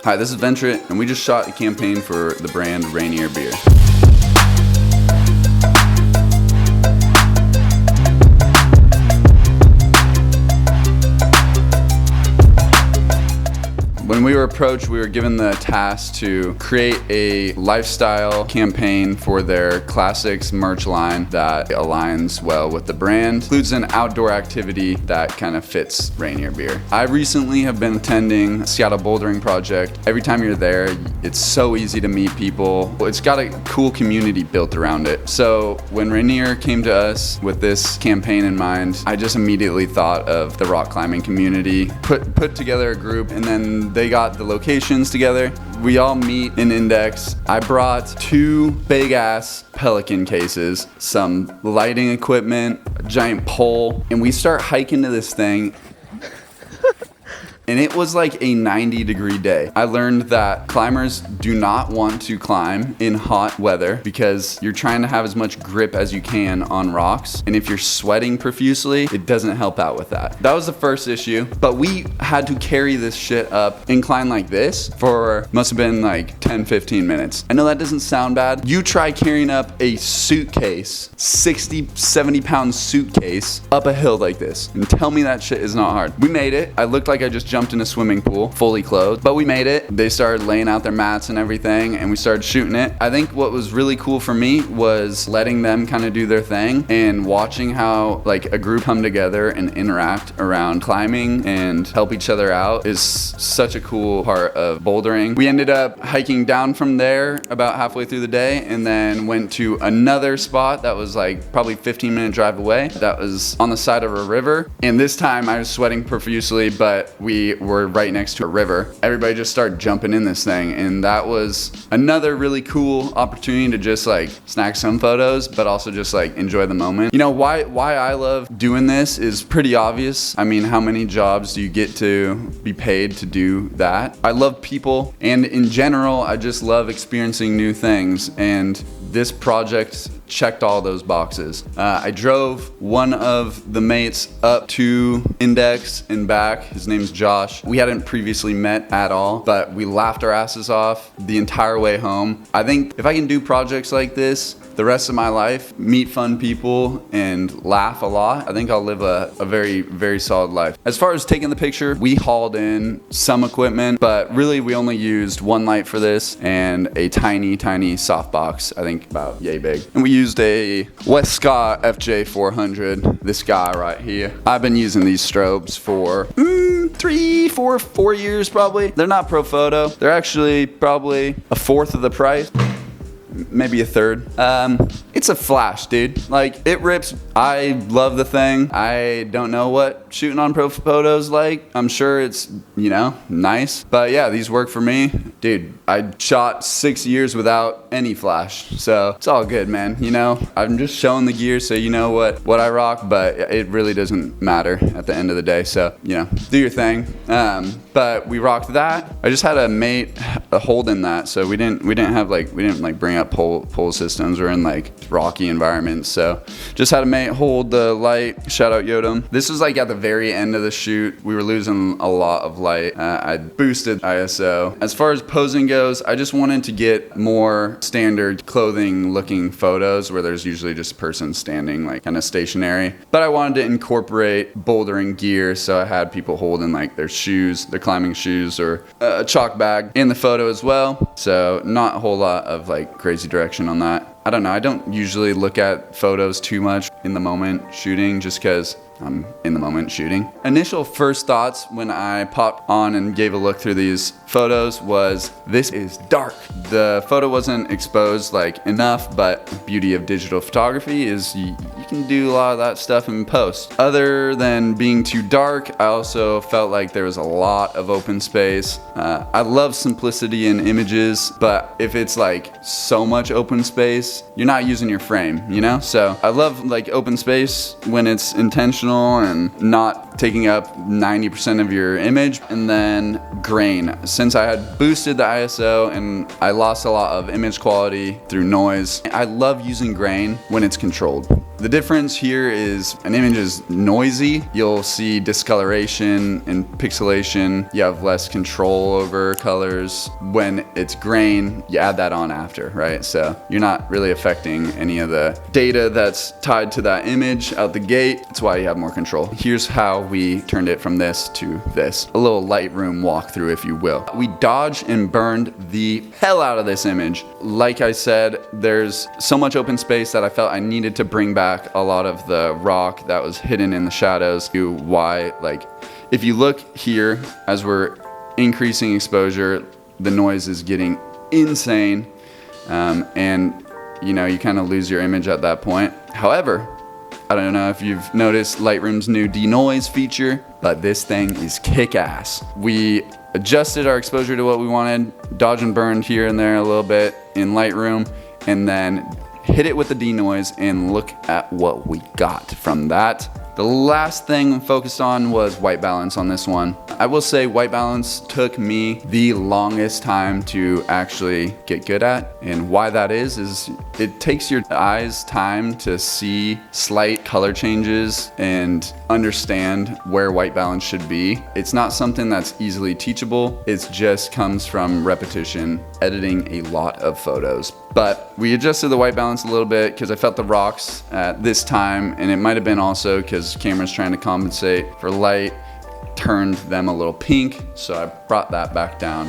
Hi, this is Ventrait, and we just shot a campaign for the brand Rainier Beer. When we were approached, we were given the task to create a lifestyle campaign for their classics merch line that aligns well with the brand. Includes an outdoor activity that kind of fits Rainier Beer. I recently have been attending Seattle Bouldering Project. Every time you're there, it's so easy to meet people. It's got a cool community built around it. So when Rainier came to us with this campaign in mind, I just immediately thought of the rock climbing community. Put together a group, and then they got the locations together. We all meet in Index. I brought 2 big ass Pelican cases, some lighting equipment, a giant pole, and we start hiking to this thing. And it was like a 90-degree day. I learned that climbers do not want to climb in hot weather because you're trying to have as much grip as you can on rocks. And if you're sweating profusely, it doesn't help out with that. That was the first issue. But we had to carry this shit up incline like this for must have been like 10, 15 minutes. I know that doesn't sound bad. You try carrying up a suitcase, 60, 70-pound suitcase up a hill like this, and tell me that shit is not hard. We made it. I looked like I just jumped in a swimming pool, fully clothed, but we made it. They started laying out their mats and everything, and we started shooting it. I think what was really cool for me was letting them kind of do their thing and watching how like a group come together and interact around climbing and help each other out is such a cool part of bouldering. We ended up hiking down from there about halfway through the day, and then went to another spot that was like probably 15-minute drive away. That was on the side of a river, and this time I was sweating profusely, but we were right next to a river. Everybody just started jumping in this thing, and that was another really cool opportunity to just like snag some photos, but also just like enjoy the moment. You know, why I love doing this is pretty obvious. I mean, how many jobs do you get to be paid to do that? I love people, and in general, I just love experiencing new things, and this project checked all those boxes. I drove one of the mates up to Index and back. His name's Josh. We hadn't previously met at all, but we laughed our asses off the entire way home. I think if I can do projects like this the rest of my life, meet fun people and laugh a lot, I think I'll live a very, very solid life. As far as taking the picture, we hauled in some equipment, but really we only used one light for this and a tiny, tiny softbox, I think about yay big. And we used a West Scott FJ400, this guy right here. I've been using these strobes for 4 years probably. They're not pro photo. They're actually probably a fourth of the price. Maybe a third. It's a flash, dude. Like, it rips. I love the thing. I don't know what shooting on pro photos like. I'm sure it's, you know, nice. But yeah, these work for me. Dude, I shot 6 years without any flash. So it's all good, man. You know, I'm just showing the gear so you know what I rock, but it really doesn't matter at the end of the day. So, you know, do your thing. But we rocked that. I just had a mate holding that, so we didn't bring up pole systems. We're in like rocky environments, so just had a mate hold the light. Shout out Yodam. This was like at the very end of the shoot. We were losing a lot of light. I boosted ISO. As far as posing goes, I just wanted to get more standard clothing looking photos where there's usually just a person standing like kind of stationary, but I wanted to incorporate bouldering gear, so I had people holding like their shoes, their climbing shoes, or a chalk bag in the photo as well. So not a whole lot of like crazy direction on that. I don't know, I don't usually look at photos too much in the moment shooting just because I'm in the moment shooting. Initial first thoughts when I popped on and gave a look through these photos was, this is dark. The photo wasn't exposed like enough, but the beauty of digital photography is you can do a lot of that stuff in post. Other than being too dark, I also felt like there was a lot of open space. I love simplicity in images, but if it's like so much open space, you're not using your frame, you know? So I love like open space when it's intentional and not taking up 90% of your image. And then grain. Since I had boosted the ISO and I lost a lot of image quality through noise, I love using grain when it's controlled. The difference here is an image is noisy. You'll see discoloration and pixelation. You have less control over colors. When it's grain, you add that on after, right? So you're not really affecting any of the data that's tied to that image out the gate. That's why you have more control. Here's how we turned it from this to this. A little Lightroom walkthrough, if you will. We dodged and burned the hell out of this image. Like I said, there's so much open space that I felt I needed to bring back a lot of the rock that was hidden in the shadows. To why, like, if you look here, as we're increasing exposure, the noise is getting insane, and you know, you kind of lose your image at that point. However, I don't know if you've noticed Lightroom's new Denoise feature, but this thing is kick-ass. We adjusted our exposure to what we wanted, dodge and burned here and there a little bit in Lightroom, and then hit it with the Denoise, and look at what we got from that. The last thing I'm focused on was white balance on this one. I will say white balance took me the longest time to actually get good at, and why that is it takes your eyes time to see slight color changes and understand where white balance should be. It's not something that's easily teachable. It just comes from repetition, editing a lot of photos. But we adjusted the white balance a little bit because I felt the rocks at this time, and it might have been also because camera's trying to compensate for light, turned them a little pink, so I brought that back down.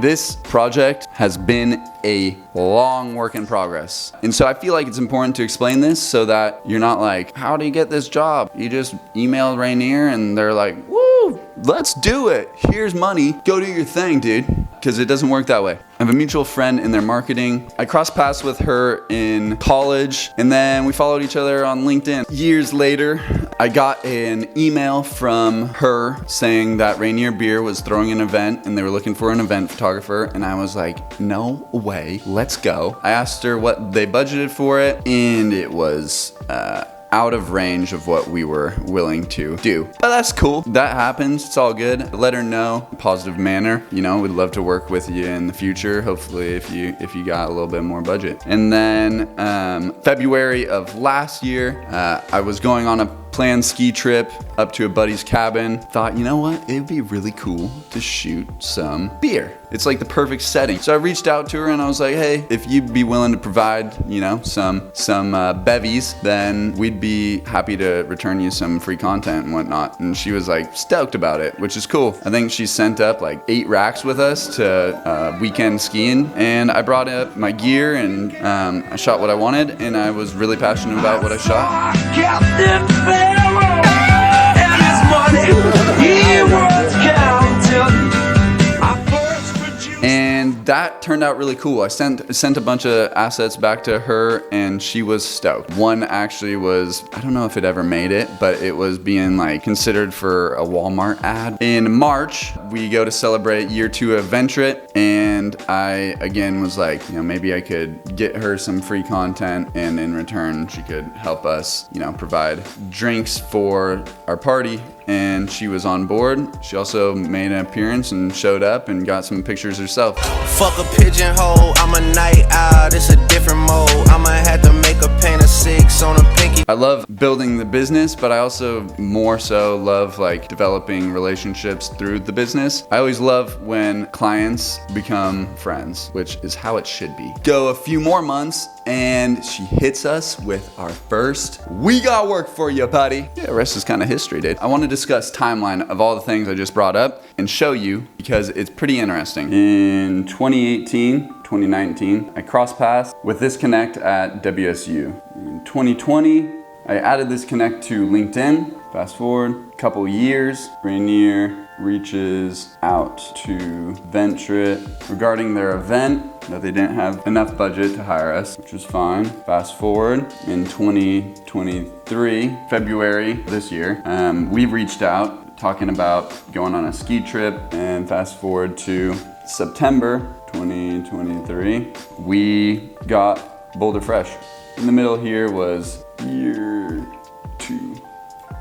This project has been a long work in progress. And so I feel like it's important to explain this so that you're not like, how do you get this job? You just emailed Rainier and they're like, woo, let's do it. Here's money, go do your thing, dude. Because it doesn't work that way. I have a mutual friend in their marketing. I crossed paths with her in college, and then we followed each other on LinkedIn. Years later, I got an email from her saying that Rainier Beer was throwing an event and they were looking for an event photographer, and I was like, no way, let's go. I asked her what they budgeted for it, and it was out of range of what we were willing to do. But that's cool. That happens. It's all good. Let her know in a positive manner. You know, we'd love to work with you in the future. Hopefully if you got a little bit more budget. And then February of last year, I was going on a planned ski trip up to a buddy's cabin. Thought, you know what? It'd be really cool to shoot some beer. It's like the perfect setting. So I reached out to her and I was like, hey, if you'd be willing to provide, you know, some bevies, then we'd be happy to return you some free content and whatnot. And she was like stoked about it, which is cool. I think she sent up like 8 racks with us to weekend skiing, and I brought up my gear and I shot what I wanted, and I was really passionate about what I shot. And that turned out really cool. I sent a bunch of assets back to her and she was stoked. One actually was, I don't know if it ever made it, but it was being like considered for a Walmart ad. In March, we go to celebrate year 2 of Ventrait, and I again was like, you know, maybe I could get her some free content, and in return she could help us, you know, provide drinks for our party. And she was on board. She also made an appearance and showed up and got some pictures herself. Fuck a pigeonhole, I'm a night owl, it's a different mode. I'ma have to make a paint of 6 on a pinky. I love building the business, but I also more so love like developing relationships through the business. I always love when clients become friends, which is how it should be. Go a few more months and she hits us with our first, we got work for you, buddy. Yeah, the rest is kind of history, dude. I want to discuss timeline of all the things I just brought up and show you because it's pretty interesting. In 2018, 2019, I crossed paths with this connect at WSU. In 2020, I added this connect to LinkedIn. Fast forward a couple years, Rainier reaches out to Ventrait regarding their event that they didn't have enough budget to hire us, which was fine. Fast forward in 2023, February this year, we reached out talking about going on a ski trip, and fast forward to September 2023, we got Boulder Fresh. In the middle here was year 2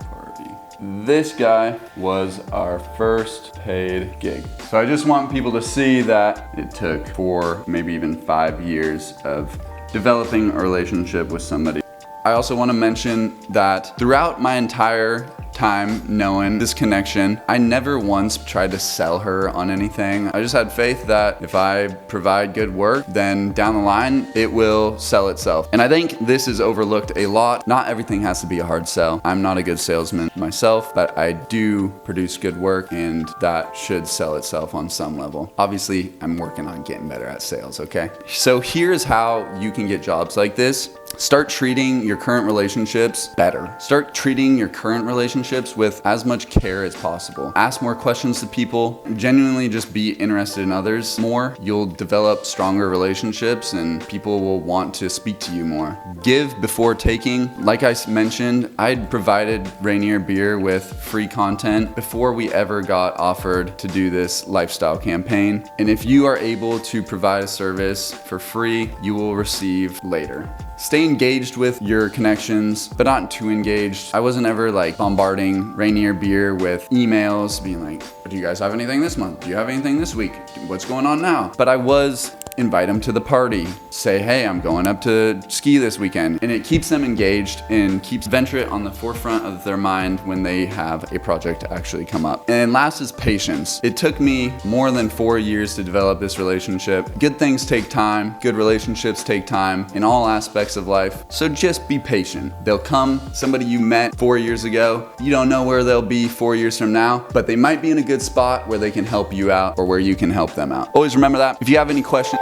party. This guy was our first paid gig. So I just want people to see that it took 4, maybe even 5 years of developing a relationship with somebody. I also want to mention that throughout my entire time knowing this connection, I never once tried to sell her on anything. I just had faith that if I provide good work, then down the line, it will sell itself. And I think this is overlooked a lot. Not everything has to be a hard sell. I'm not a good salesman myself, but I do produce good work and that should sell itself on some level. Obviously, I'm working on getting better at sales, okay? So here's how you can get jobs like this. Start treating your current relationships better. Start treating your current relationships with as much care as possible. Ask more questions to people. Genuinely just be interested in others more. You'll develop stronger relationships and people will want to speak to you more. Give before taking. Like I mentioned, I provided Rainier Beer with free content before we ever got offered to do this lifestyle campaign. And if you are able to provide a service for free, you will receive later. Stay engaged with your connections, but not too engaged. I wasn't ever like bombarding Rainier Beer with emails, being like, do you guys have anything this month? Do you have anything this week? What's going on now? But I was invite them to the party. Say, hey, I'm going up to ski this weekend. And it keeps them engaged and keeps Ventrait on the forefront of their mind when they have a project actually come up. And last is patience. It took me more than 4 years to develop this relationship. Good things take time. Good relationships take time in all aspects of life. So just be patient. They'll come. Somebody you met 4 years ago, you don't know where they'll be 4 years from now, but they might be in a good spot where they can help you out or where you can help them out. Always remember that. If you have any questions,